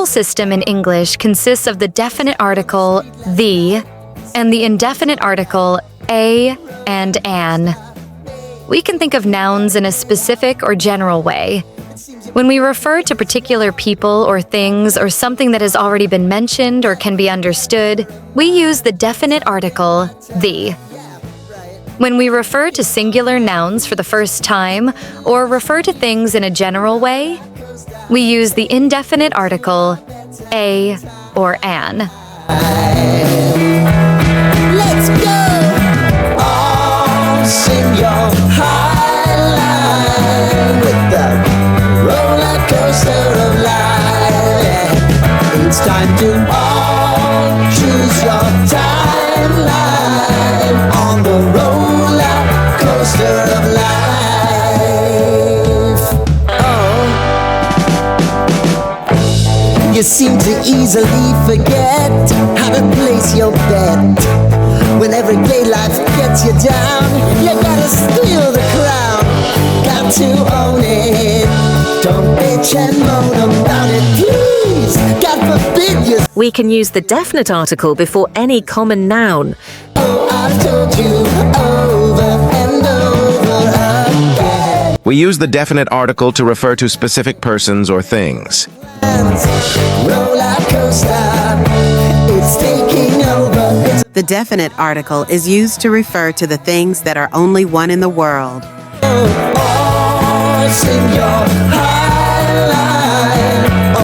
system in English consists of the definite article the and the indefinite article a and an. We can think of nouns in a specific or general way. When we refer to particular people or things or something that has already been mentioned or can be understood, we use the definite article the. When we refer to singular nouns for the first time or refer to things in a general way, we use the indefinite article a or an. Let's go! All sing your high line with the roller coaster of life. It's time to all choose your timeline on the roller coaster of life. Oh, you seem to easily forget how to place your bet. When everyday life gets you down, you gotta steal the crown. Got to own it. Don't bitch and moan about it, please. God forbid you. We can use the definite article before any common noun. Oh, I've told you over and over again. We use the definite article to refer to specific persons or things. Roller coaster, it's taking over. The definite article is used to refer to the things that are only one in the world.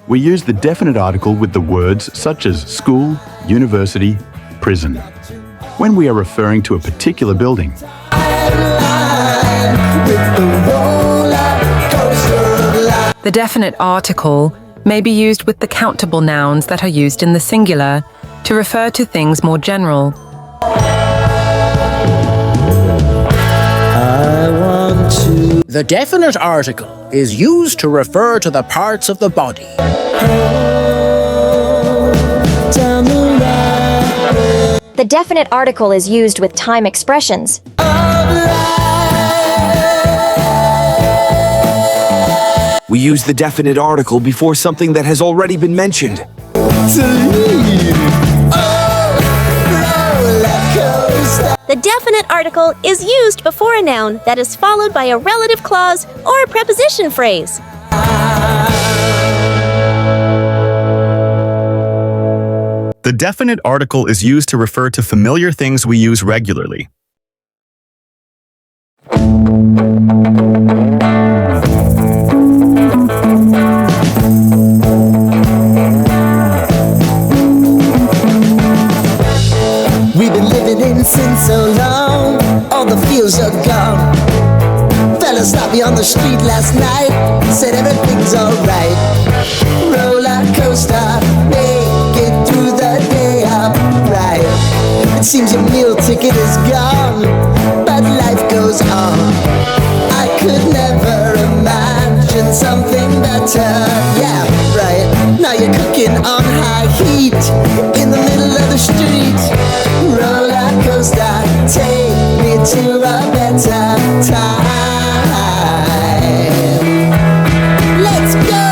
We use the definite article with the words such as school, university, prison, when we are referring to a particular building. The definite article may be used with the countable nouns that are used in the singular to refer to things more general. The definite article is used to refer to the parts of the body. The definite article is used with time expressions. We use the definite article before something that has already been mentioned. The definite article is used before a noun that is followed by a relative clause or a preposition phrase. The definite article is used to refer to familiar things we use regularly. We've been living in sin so long, all the feels are gone. Fella stopped me on the street last night, said everything's alright. Roller coaster, make it through the day upright. It seems your meal ticket is gone, but life goes on. I could never imagine something better. Yeah, right. Now you're cooking on high heat in the middle of the street. Roller coaster, take me to a better time. Let's go!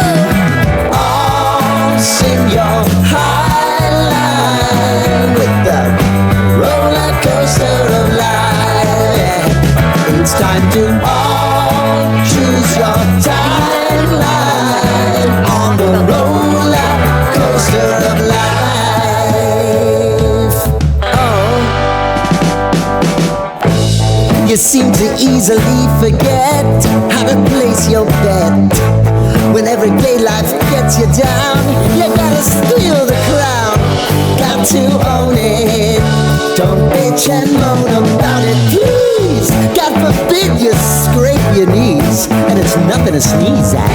All sing your high line with the roller coaster of life. It's time to all choose your timeline on the roller coaster of life. You seem to easily forget how to place your bet. When everyday life gets you down, you gotta steal the crown. Got to own it. Don't bitch and moan about it, please. God forbid you scrape your knees, and it's nothing to sneeze at.